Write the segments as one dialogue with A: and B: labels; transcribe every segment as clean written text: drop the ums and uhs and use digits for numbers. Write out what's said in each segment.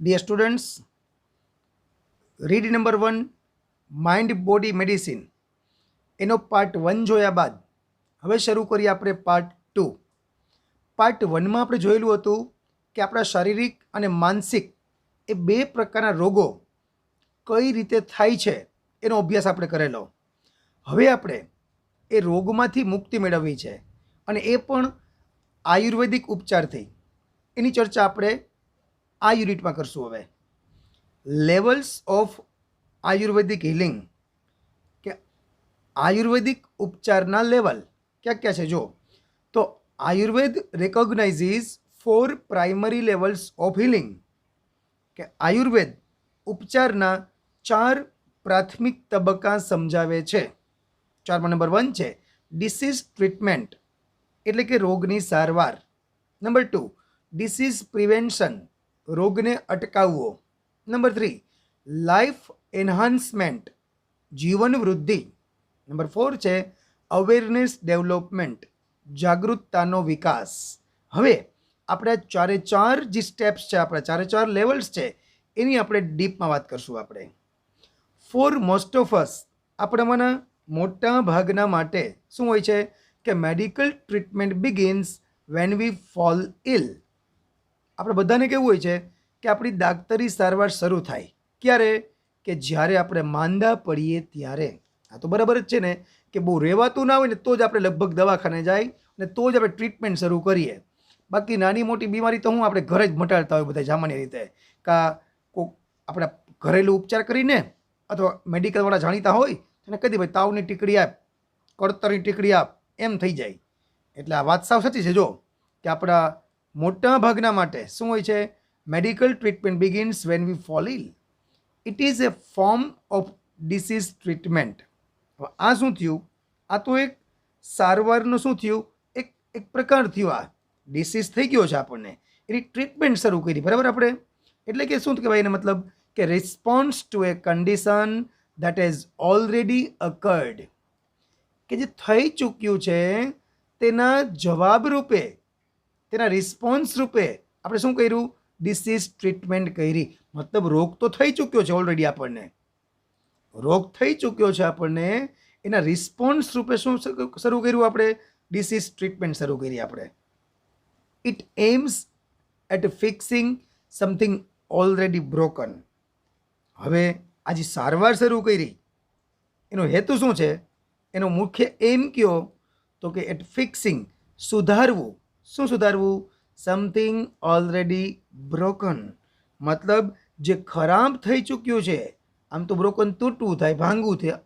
A: Dear students, read number 1 mind body medicine એનો part 1 જોયા બાદ હવે શરૂ કરીએ આપણે પાર્ટ 2. પાર્ટ 1માં આપણે જોયેલું હતું કે આપણા શારીરિક અને માનસિક એ બે પ્રકારના રોગો કઈ રીતે થાય છે એનો અભ્યાસ આપણે કરેલો. હવે આપણે એ રોગમાંથી મુક્તિ મેળવવી છે અને એ પણ આયુર્વેદિક ઉપચારથી. એની ચર્ચા આપણે આ યુનિટમાં કરશું. હવે લેવલ્સ ઓફ આયુર્વેદિક હિલિંગ, કે આયુર્વેદિક ઉપચારના લેવલ ક્યાં ક્યાં છે જો. તો Ayurveda recognizes 4 primary levels of healing, કે આયુર્વેદ ઉપચારના 4 પ્રાથમિક તબક્કા સમજાવે છે. 4માં નંબર 1 છે ડિસીઝ ટ્રીટમેન્ટ, એટલે કે રોગની સારવાર. નંબર 2 ડિસીઝ પ્રિવેન્શન, રોગને અટકાવવો. નંબર 3 લાઈફ એન્હાન્સમેન્ટ, જીવન વૃદ્ધિ. નંબર 4 છે અવેરનેસ ડેવલપમેન્ટ, જાગૃતતાનો વિકાસ. હવે આપણે ચારે ચાર જે સ્ટેપ્સ છે, આપણા ચારે ચાર લેવલ્સ છે, એની આપણે ડીપમાં વાત કરશું. આપણે ફોર મોસ્ટ ઓફ અસ, આપણામાંના મોટા ભાગના માટે શું હોય છે કે medical treatment begins when we fall ill. આપણે બધાને કેવું હોય છે કે આપણી ડાક્ટરી સારવાર શરૂ થાય ક્યારે? કે જ્યારે આપણે માંદા પડીએ ત્યારે. આ તો બરાબર જ છે ને કે બહુ રહેવાતું ના હોય ને તો જ આપણે લગભગ દવાખાને જાય ને તો જ આપણે ટ્રીટમેન્ટ શરૂ કરીએ. બાકી નાની મોટી બીમારી તો હું આપણે ઘરે જ મટાડતા હોય બધા સામાન્ય રીતે, કા કોઈક આપણા ઘરેલું ઉપચાર કરીને અથવા મેડિકલવાળા જાણીતા હોય અને કહી દે ભાઈ તાવની ટીકડી આપ, કળતરની ટીકડી આપ, એમ થઈ જાય. એટલે આ વાત સાવ સાચી છે જો, કે આપણા મોટા ભાગના માટે શું હોય છે medical treatment begins when we fall ill. It is a form of disease treatment. હવે આ શું થયું? આ તો એક સારવારનું શું થયું, એક પ્રકાર થયું. આ ડિસીઝ થઈ ગયો છે, આપણને એની ટ્રીટમેન્ટ શરૂ કરી, બરાબર. આપણે એટલે કે શું કહેવાય એને મતલબ કે response to A condition that has already અકર્ડ, કે જે થઈ ચૂક્યું છે તેના જવાબ રૂપે, તેના રિસ્પોન્સ રૂપે આપણે શું કર્યું? ડિસીઝ ટ્રીટમેન્ટ કરી. મતલબ રોગ તો થઈ ચૂક્યો છે ઓલરેડી, આપણને રોગ થઈ ચૂક્યો છે, આપણને એના રિસ્પોન્સ રૂપે શું શરૂ કર્યું? આપણે ડિસીઝ ટ્રીટમેન્ટ શરૂ કરી. આપણે it aims at fixing something already broken. હવે આ જે સારવાર શરૂ કરી એનો હેતુ શું છે? એનો મુખ્ય એમ કયો તો કે એટ ફિક્સિંગ, સુધારવું. શું સુધારવું? સમથિંગ ઓલરેડી બ્રોકન, મતલબ જે ખરાબ થઈ ચૂક્યું છે. આમ તો બ્રોકન તૂટવું થાય, ભાંગવું થાય,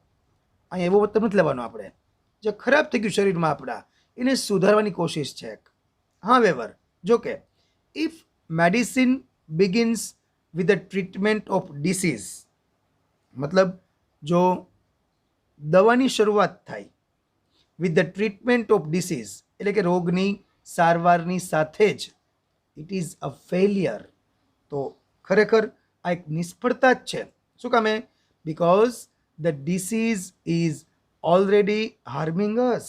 A: અહીંયા એવો મતલબ નથી લેવાનો. આપણે જે ખરાબ થઈ ગયું શરીરમાં આપણા, એને સુધારવાની કોશિશ છે. હા વેવર જો કે if medicine begins with the treatment of disease, મતલબ જો દવાની શરૂઆત થાય with the treatment of disease, એટલે કે રોગની સારવારની સાથે જ, ઇટ ઇઝ અ ફેલિયર. તો ખરેખર આ એક નિષ્ફળતા જ છે. શું કામે? Because the disease is already harming us.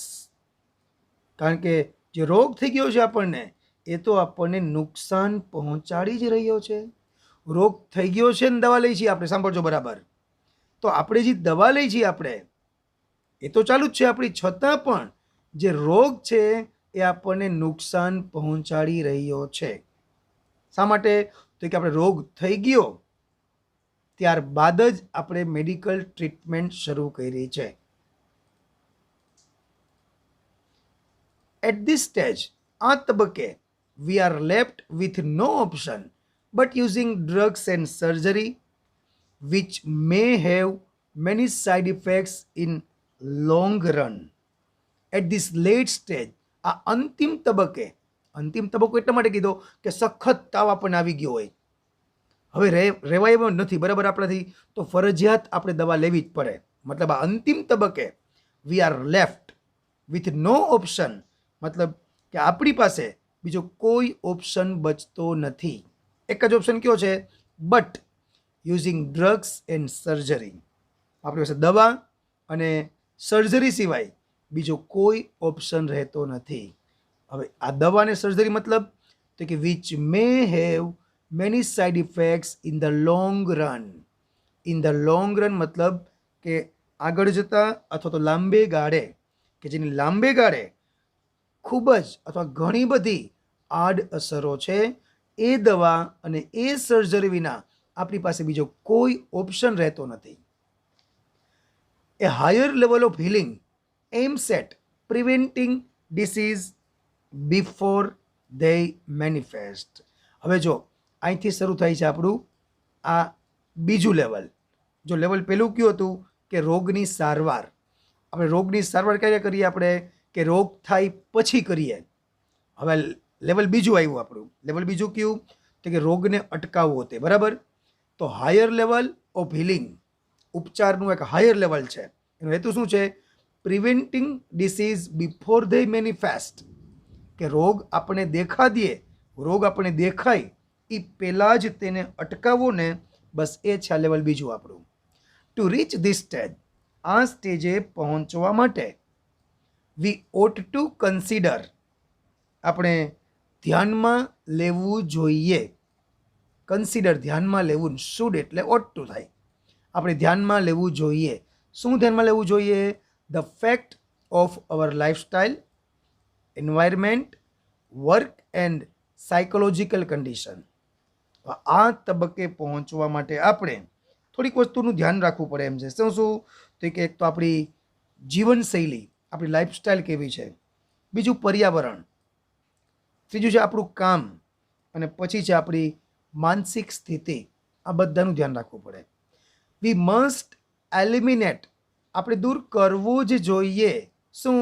A: કારણ કે જે રોગ થઈ ગયો છે આપણને, એ તો આપણને નુકસાન પહોંચાડી જ રહ્યો છે. રોગ થઈ ગયો છે ને દવા લઈ છીએ આપણે, સાંભળજો બરાબર. તો આપણે જે દવા લઈ છીએ આપણે, એ તો ચાલુ જ છે આપણી, છતાં પણ જે રોગ છે એ આપણને નુકસાન પહોંચાડી રહ્યો છે. શા માટે? તો કે આપણે રોગ થઈ ગયો ત્યારબાદ જ આપણે મેડિકલ ટ્રીટમેન્ટ શરૂ કરી છે. એટ ધીસ સ્ટેજ, આ તબક્કે, we are left with no option but using drugs and surgery which may have many side effects in long run. At this late stage, આ અંતિમ તબક્કે, અંતિમ તબક્કો એટલા માટે કીધો કે સખત તાવ આપણને આવી ગયો હોય, હવે રહેવાય એવો નથી બરાબર આપણાથી, તો ફરજિયાત આપણે દવા લેવી જ પડે. મતલબ આ અંતિમ તબક્કે we are left with no option, મતલબ કે આપણી પાસે બીજો કોઈ ઓપ્શન બચતો નથી. એક જ ઓપ્શન કયો છે? But using drugs and surgery. આપણી પાસે દવા અને સર્જરી સિવાય બીજો કોઈ ઓપ્શન રહેતો નથી. હવે આ દવા અને સર્જરી મતલબ તો કે which may have many side effects in the long run. In the long run મતલબ કે આગળ જતાં અથવા તો લાંબે ગાળે, કે જેની લાંબે ગાળે ખૂબ જ અથવા ઘણી બધી આડઅસરો છે. એ દવા અને એ સર્જરી વિના આપણી પાસે બીજો કોઈ ઓપ્શન રહેતો નથી. A higher level of healing aims at preventing disease before they manifest. હવે જો અહીંથી શરૂ થાય છે આપણું આ બીજું લેવલ. જો લેવલ પહેલું કયું હતું કે રોગની સારવાર. આપણે રોગની સારવાર ક્યારે કરીએ? આપણે કે રોગ થાય પછી કરીએ. હવે લેવલ બીજું આવ્યું આપણું. લેવલ બીજું કયું? તો કે રોગને અટકાવવો તે. બરાબર. તો હાયર લેવલ ઓફ હિલિંગ ઉપચારનું એક હાયર લેવલ છે. એનો હેતુ શું છે? Preventing disease before they manifest. કે રોગ આપણે દેખા દે, રોગ આપણે દેખાય એ પહેલાં જ તેને અટકાવવો ને, બસ એ છે આ લેવલ બીજું આપણું. ટુ રીચ ધીસ સ્ટેજ, આ સ્ટેજે પહોંચવા માટે વી ઓટ ટુ કન્સિડર, આપણે ધ્યાનમાં લેવું જોઈએ. કન્સિડર ધ્યાનમાં લેવું, શુડ એટલે ઓટ ટુ થાય. આપણે ધ્યાનમાં લેવું જોઈએ. શું ધ્યાનમાં લેવું જોઈએ? The fact of our lifestyle, environment, work and psychological condition. આ તબક્કે પહોંચવા માટે આપણે થોડીક વસ્તુનું ધ્યાન રાખવું પડે એમ છે. શું શું? તો કે એક તો આપણી જીવનશૈલી, આપણી લાઈફસ્ટાઈલ કેવી છે. બીજું પર્યાવરણ. ત્રીજું છે આપણું કામ. અને પછી છે આપણી માનસિક સ્થિતિ. આ બધાનું ધ્યાન રાખવું પડે. વી મસ્ટ એલિમિનેટ, આપણે દૂર કરવું જ જોઈએ. શું?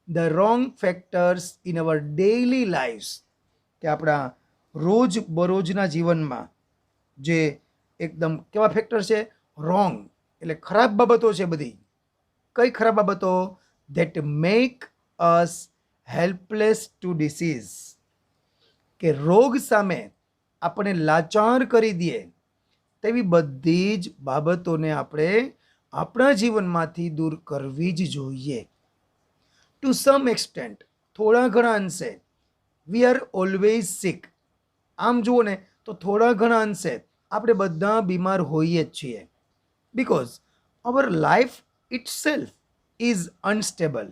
A: The wrong factors in our daily lifes, કે આપણા રોજ બરોજના જીવનમાં જે એકદમ કેવા ફેક્ટર છે? રોંગ એટલે ખરાબ બાબતો છે બધી. કઈ ખરાબ બાબતો? That make us helpless to disease, કે રોગ સામે આપણે લાચાર કરી દે તેવી બધી જ બાબતોને આપણે આપણા જીવનમાંથી દૂર કરવી જ જોઈએ. ટુ સમ એક્સટેન્ટ, થોડા ઘણા અંશે, વી આર ઓલવેઝ સિક. આમ જુઓ ને તો થોડા ઘણા અંશે આપણે બધા બીમાર હોઈએ જ છીએ. Because our life it self is unstable.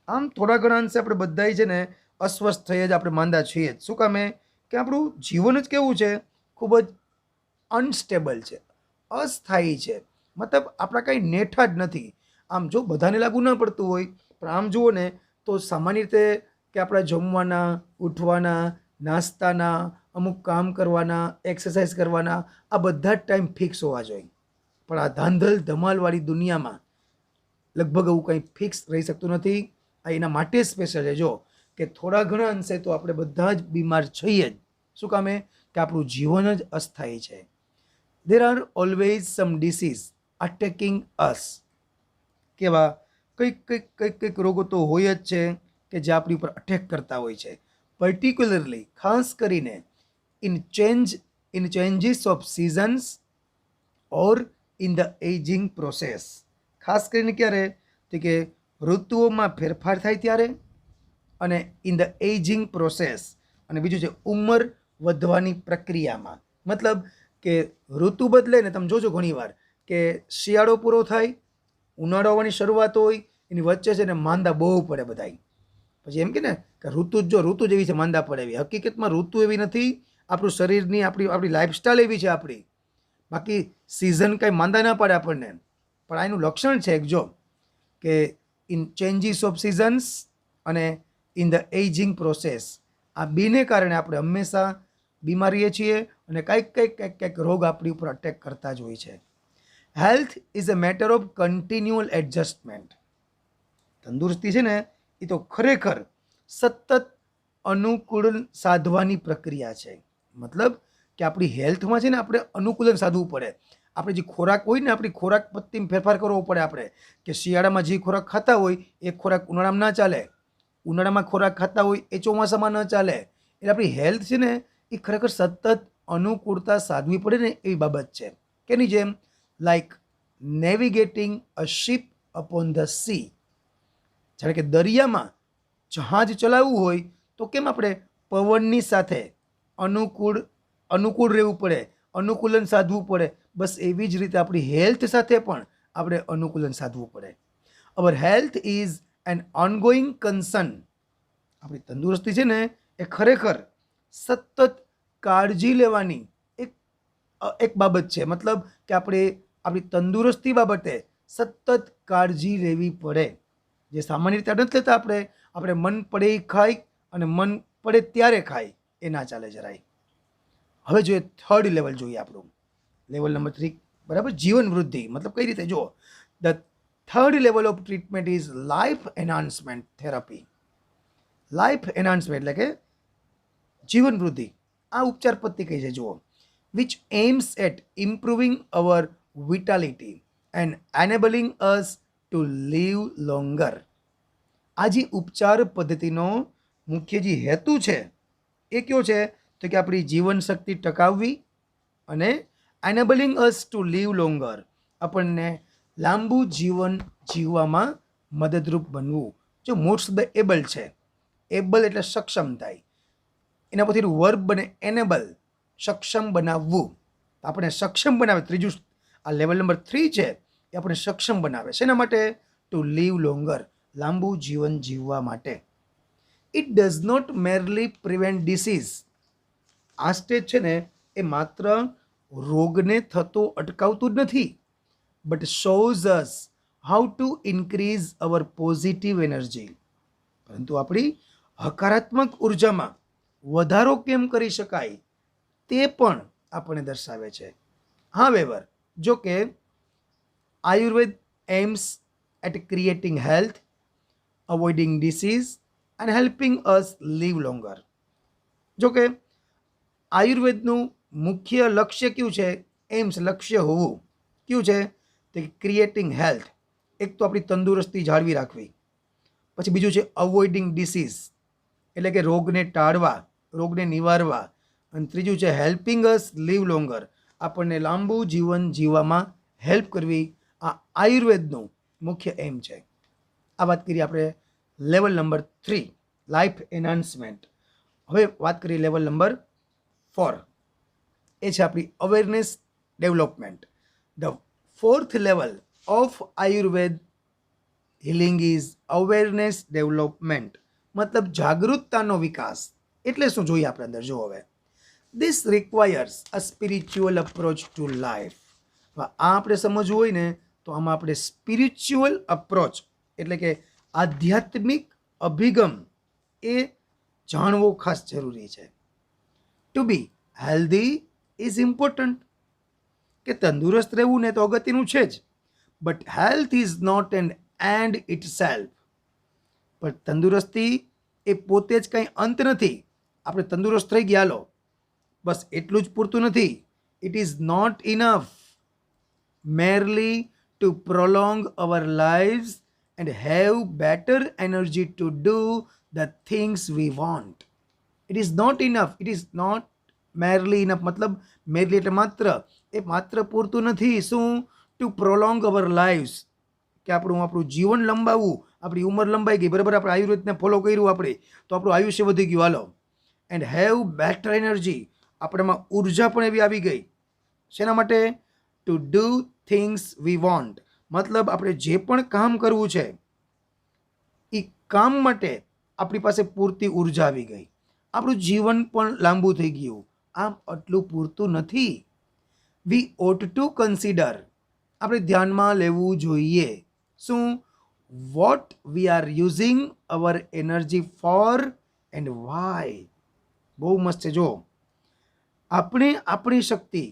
A: આમ થોડા ઘણા અંશે આપણે બધા છે ને અસ્વસ્થ થઈએ જ, આપણે માંદા છીએ જ. શું કામે? કે આપણું જીવન જ કેવું છે? ખૂબ જ અનસ્ટેબલ છે, અસ્થાયી છે. મતલબ આપણા કાંઈ નેઠા જ નથી. આમ જો બધાને લાગુ ના પડતું હોય, પણ આમ જુઓ ને તો સામાન્ય રીતે કે આપણા જમવાના, ઉઠવાના, નાસ્તાના, અમુક કામ કરવાના, એક્સરસાઇઝ કરવાના, આ બધા જ ટાઈમ ફિક્સ હોવા જોઈએ. પણ આ ધાંધલ ધમાલવાળી દુનિયામાં લગભગ એવું કંઈ ફિક્સ રહી શકતું નથી. આ એના માટે સ્પેશિયલ છે. જો કે થોડા ઘણા અંશે તો આપણે બધા જ બીમાર છીએ જ. શું કામે? કે આપણું જીવન જ અસ્થાયી છે. There are always some disease attacking us. કેવા? કંઈક રોગો તો હોય જ છે કે જે આપણી ઉપર અટેક કરતા હોય છે. પર્ટિક્યુલરલી ખાસ કરીને in changes of seasons or in the ageing process. ખાસ કરીને ક્યારે? તો કે ઋતુઓમાં ફેરફાર થાય ત્યારે, અને ઇન ધ એજિંગ પ્રોસેસ, અને બીજું છે ઉંમર વધવાની પ્રક્રિયામાં. મતલબ કે ઋતુ બદલે ને, તમે જોજો ઘણીવાર કે શિયાળો પૂરો થાય, ઉનાળો આવવાની શરૂઆત હોય, એની વચ્ચે છે ને માંદા બહુ પડે બધાય. પછી એમ કે ને કે ઋતુ જ, જો ઋતુ જેવી છે માંદા પડે એવી. હકીકતમાં ઋતુ એવી નથી. આપણું શરીરની આપણી લાઈફસ્ટાઈલ એવી છે આપણી. બાકી સિઝન કાંઈ માંદા ના પાડે આપણને. પણ આ એનું લક્ષણ છે એક, જો કે ઇન ચેન્જીસ ઓફ સિઝન્સ અને ઇન ધ એજિંગ પ્રોસેસ, આ બેને કારણે આપણે હંમેશા બીમાર રહીએ છીએ અને કંઈક રોગ આપણી ઉપર અટેક કરતા જ હોય છે. Health is a matter of કન્ટિન્યુઅલ adjustment. તંદુરસ્તી છે ને એ તો ખરેખર સતત અનુકૂળ સાધવાની પ્રક્રિયા છે. મતલબ કે આપણી હેલ્થમાં છે ને આપણે અનુકૂલન સાધવું પડે. આપણે જે ખોરાક હોય ને, આપણી ખોરાક પદ્ધતિમાં ફેરફાર કરવો પડે આપણે. કે શિયાળામાં જે ખોરાક ખાતા હોય એ ખોરાક ઉનાળામાં ના ચાલે, ઉનાળામાં ખોરાક ખાતા હોય એ ચોમાસામાં ન ચાલે. એટલે આપણી હેલ્થ છે ને એ ખરેખર સતત અનુકૂળતા સાધવી પડે ને એવી બાબત છે. કેની જેમ? Like navigating a ship upon the sea. જાણે કે દરિયામાં જહાજ ચલાવવું હોય તો કેમ આપણે પવનની સાથે અનુકૂળ અનુકૂળ રહેવું પડે, અનુકૂલન સાધવું પડે. બસ એવી જ રીતે આપણી હેલ્થ સાથે પણ આપણે અનુકૂલન સાધવું પડે. અવર health is an ongoing concern. આપણી તંદુરસ્તી છે ને એ ખરેખર સતત કાળજી લેવાની એક બાબત છે. મતલબ કે આપણે આપણી તંદુરસ્તી બાબતે સતત કાળજી લેવી પડે. જે સામાન્ય રીતે નથી લેતા આપણે મન પડે એ ખાઈ અને મન પડે ત્યારે ખાઈ, એ ના ચાલે જરાય. હવે જોઈએ થર્ડ લેવલ, જોઈએ આપણું લેવલ નંબર 3, બરાબર, જીવન વૃદ્ધિ. મતલબ કઈ રીતે? જો the third level of treatment is life enhancement therapy. Life enhancement એટલે કે જીવન વૃદ્ધિ. આ ઉપચાર પદ્ધતિ કઈ છે? જુઓ, which aims at improving our vitality and enabling us to live longer. આ જે ઉપચાર પદ્ધતિનો મુખ્ય જે હેતુ છે એ કયો છે? તો કે આપણી જીવન શક્તિ ટકાવવી અને એનેબલિંગ અસ ટુ લીવ લોંગર, આપણને લાંબુ જીવન જીવવામાં મદદરૂપ બનવું. જો મોસ્ટ ધ એબલ છે, એબલ એટલે સક્ષમ થાય, એના પરથી વર્બ બને એનેબલ, સક્ષમ બનાવવું. આપણે સક્ષમ બનાવે. ત્રીજું આ લેવલ નંબર 3 છે એ આપણે સક્ષમ બનાવે. શેના માટે? ટુ લીવ લોંગર, લાંબુ જીવન જીવવા માટે. It does not merely prevent disease. આ સ્ટેજ છે ને એ માત્ર રોગને થતો અટકાવતું જ નથી, but shows us how to increase our positive energy. પરંતુ આપણી હકારાત્મક ઉર્જામાં વધારો કેમ કરી શકાય તે પણ આપણને દર્શાવે છે. હાવેવર, જો કે Ayurveda aims at creating health, avoiding disease and helping us live longer. જો કે આયુર્વેદનું મુખ્ય લક્ષ્ય કયું છે? એમ્સ, લક્ષ્ય હોવું કયું છે? તે ક્રિએટિંગ હેલ્થ. એક તો આપણી તંદુરસ્તી જાળવી રાખવી, પછી બીજું છે અવોઇડિંગ ડિસીઝ એટલે કે રોગને ટાળવા, રોગને નિવારવા, અને ત્રીજું છે હેલ્પિંગ અસ લીવ લોંગર, આપણને લાંબુ જીવન જીવવામાં હેલ્પ કરવી. આ આયુર્વેદનું મુખ્ય એમ છે. આ વાત કરીએ આપણે લેવલ નંબર 3, લાઈફ એન્હાન્સમેન્ટ. હવે વાત કરીએ લેવલ નંબર 4, એ છે આપણી awareness development. The fourth level of Ayurveda healing is awareness development. મતલબ જાગૃતતાનો વિકાસ. એટલે શું? જોઈએ આપણે અંદર. જો હવે this requires a spiritual approach to life. આ આપણે સમજવું હોય ને તો આમાં આપણે સ્પિરિચ્યુઅલ અપ્રોચ એટલે કે આધ્યાત્મિક અભિગમ એ જાણવો ખાસ જરૂરી છે. To be healthy is important. કે તંદુરસ્ત રહેવું ને તો અગત્યનું છે જ, but health is not an end itself. પણ તંદુરસ્તી એ પોતે જ કંઈ અંત નથી. આપણે તંદુરસ્ત થઈ ગયા લો, બસ એટલું જ પૂરતું નથી. It is not enough merely to prolong our lives and have better energy to do the things we want. It is not enough. It is not merely enough. મતલબ merely એટલે માત્ર, એ માત્ર પૂરતું નથી. શું? ટુ પ્રોલોંગ અવર lives, કે આપણું જીવન લંબાવવું. આપણી ઉંમર લંબાઈ ગઈ, બરાબર, આપણે આયુર્વેદને ફોલો કર્યું આપણે તો આપણું આયુષ્ય વધી ગયું, હાલો. એન્ડ હેવ બેટર એનર્જી, આપણામાં ઉર્જા પણ એવી આવી ગઈ. શેના માટે? To do things we want. મતલબ આપણે જે પણ કામ કરવું છે એ કામ માટે આપણી પાસે પૂરતી ઉર્જા આવી ગઈ, આપણું જીવન પણ લાંબુ થઈ ગયું. આમ આટલું પૂરતું નથી. વી ઓટ ટુ કન્સિડર, આપણે ધ્યાનમાં લેવું જોઈએ. શું? What we are using our energy for and why. બહુ મસ્ત છે. જો આપણે આપણી શક્તિ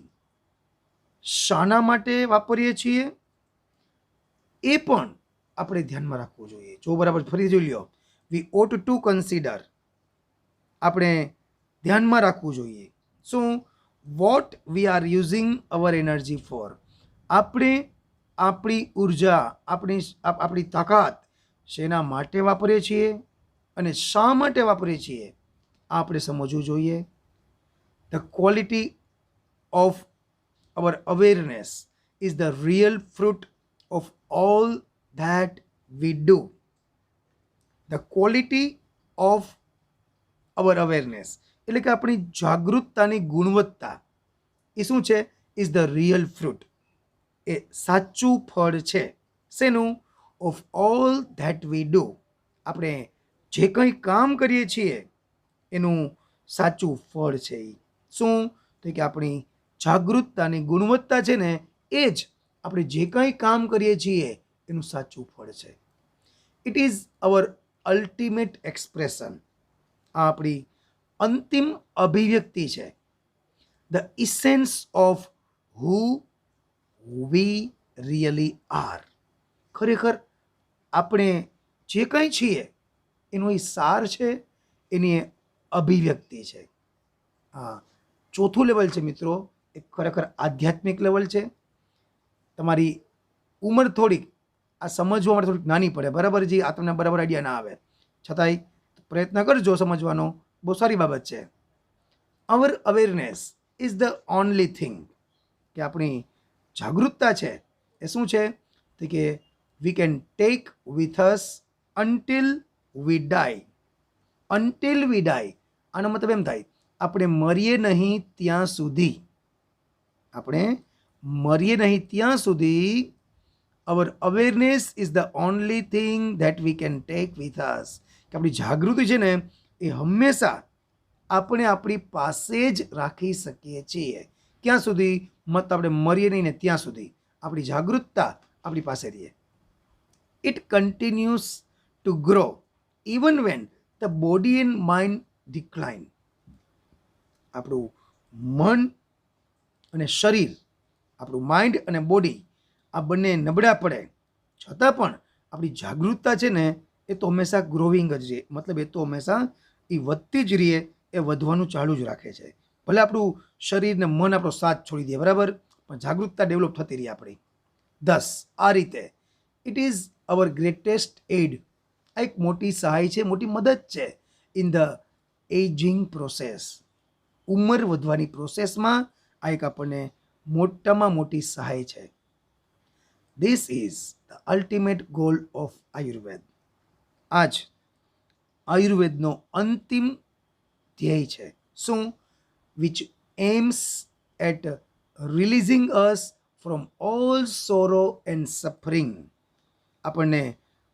A: શાના માટે વાપરીએ છીએ એ પણ આપણે ધ્યાનમાં રાખવું જોઈએ. જો બરાબર, ફરી જોઈ લ્યો. વી ઓટ ટુ કન્સિડર, આપણે ધ્યાનમાં રાખવું જોઈએ. શું? What we are using our energy for, આપણે આપણી ઉર્જા, આપણી તાકાત શેના માટે વાપરીએ છીએ અને શા માટે વાપરીએ છીએ આ આપણે સમજવું જોઈએ. The quality of our awareness is the real fruit of all that we do. The quality of our awareness, એટલે કે આપણી જાગૃતતાની ગુણવત્તા એ શું છે? ઇઝ ધ રિયલ ફ્રૂટ, એ સાચું ફળ છે. શેનું? Of all that we do, આપણે જે કંઈ કામ કરીએ છીએ એનું સાચું ફળ છે. શું? તો કે આપણી જાગૃતતાની ગુણવત્તા છે ને એ જ આપણે જે કંઈ કામ કરીએ છીએ એનું સાચું ફળ છે. It is our ultimate expression, આ આપણી અંતિમ અભિવ્યક્તિ છે. The essence of who we really are, ખરેખર આપણે જે કંઈ છીએ એનો એ સાર છે, એની એ અભિવ્યક્તિ છે. હા, ચોથું લેવલ છે મિત્રો, એ ખરેખર આધ્યાત્મિક લેવલ છે. તમારી ઉંમર થોડીક આ સમજવા માટે થોડીક નાની પડે, બરાબર જી, આ તમને બરાબર આઈડિયા ના આવે, છતાંય પ્રયત્ન કરજો સમજવાનો, બહુ સારી બાબત છે. Our awareness is the only thing, કે આપણી જાગૃતતા છે એ શું છે? તો કે we can take with us until we die. Until we die, આનો મતલબ એમ થાય આપણે મરીએ નહીં ત્યાં સુધી, આપણે મરીએ નહીં ત્યાં સુધી our awareness is the only thing that we can take with us, કે આપણી જાગૃતિ છે ને એ હંમેશા આપણે આપણી પાસે જ રાખી શકીએ છીએ. ક્યાં સુધી? મત આપણે મરીએ નહીં ને ત્યાં સુધી આપણી જાગૃતતા આપણી પાસે રહીએ. It continues two grow even when the body and mind decline. આપણું મન અને શરીર, આપણું માઇન્ડ અને બોડી આ બંને નબળા પડે છતાં પણ આપણી જાગૃતતા છે ને એ તો હંમેશા ગ્રોવિંગ જ રહે, મતલબ એ તો હંમેશા એ વધતી જ રહે, એ વધવાનું ચાલુ જ રાખે છે. ભલે આપણું શરીર ને મન આપણો સાથ છોડી દે, બરાબર, પણ જાગૃતતા ડેવલપ થતી રહી આપણી. 10 આ રીતે it is our greatest aid, આ એક મોટી સહાય છે, મોટી મદદ છે. ઇન ધ એજિંગ પ્રોસેસ, ઉંમર વધવાની પ્રોસેસમાં આ એક આપણને મોટામાં મોટી સહાય છે. This is the ultimate goal of Ayurveda, આ જ આયુર્વેદનો અંતિમ ધ્યેય છે. શું? Which aims at releasing us from all sorrow and suffering, આપણને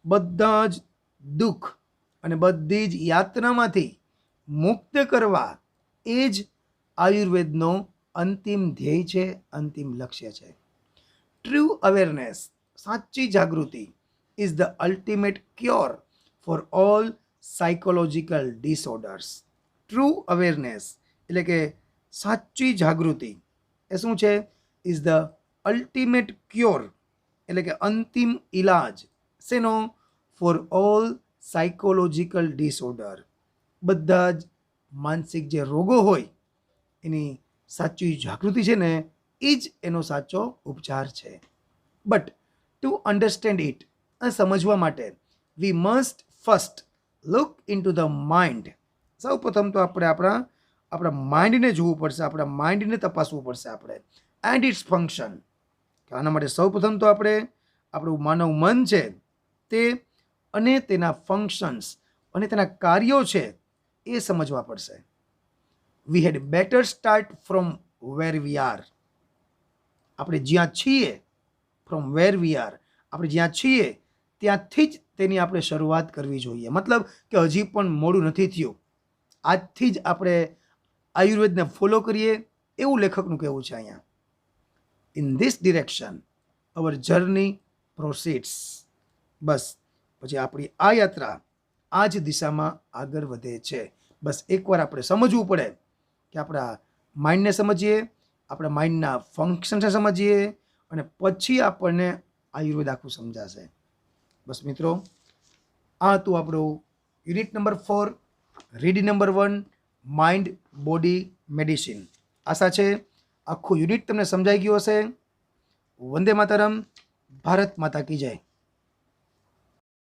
A: બધા જ દુઃખ અને બધી જ યાતનામાંથી મુક્ત કરવા એ જ આયુર્વેદનો અંતિમ ધ્યેય છે, અંતિમ લક્ષ્ય છે. ટ્રુ અવેરનેસ, સાચી જાગૃતિ, is the ultimate cure for all psychological disorders. True awareness એટલે કે સાચી જાગૃતિ એ શું છે? ઇઝ ધ અલ્ટિમેટ ક્યોર એટલે કે અંતિમ ઇલાજ શેનો? ફોર ઓલ સાયકોલોજીકલ ડિસઓર્ડર, બધા જ માનસિક જે રોગો હોય એની સાચી જાગૃતિ છે ને એ જ એનો સાચો ઉપચાર છે. બટ ટુ અન્ડરસ્ટેન્ડ ઇટ, આ સમજવા માટે we must first look in to the mind. સૌ પ્રથમ તો આપણે આપણા માઇન્ડને જોવું પડશે, આપણા માઇન્ડને તપાસવું પડશે આપણે, એન્ડ ઇટ્સ ફંક્શન. આના માટે સૌ પ્રથમ તો આપણે આપણું માનવ મન છે તે અને તેના ફંક્શન્સ અને તેના કાર્યો છે એ સમજવા પડશે. We had better start from where we are, આપણે જ્યાં છીએ, ફ્રોમ વેર વી આર, આપણે જ્યાં છીએ ત્યાંથી જ તેની આપણે શરૂઆત કરવી જોઈએ. મતલબ કે હજી પણ મોડું નથી થયું, આજથી જ આપણે આયુર્વેદને ફોલો કરીએ એવું લેખકનું કહેવું છે અહીંયા. In this direction our journey proceeds. બસ પછી આપણી આ યાત્રા આ જ દિશામાં આગળ વધે છે. બસ એકવાર આપણે સમજવું પડે કે આપણા માઇન્ડને સમજીએ, આપણા માઇન્ડના ફંક્શન્સને સમજીએ અને પછી આપણને આયુર્વેદ આખું સમજાશે. બસ મિત્રો, આ હતું આપણું યુનિટ નંબર 4, રીડિંગ નંબર 1, માઇન્ડ બોડી મેડિસિન. આશા છે આખું યુનિટ તમને સમજાઈ ગયું હશે. વંદે માતરમ. ભારત માતા કી જય.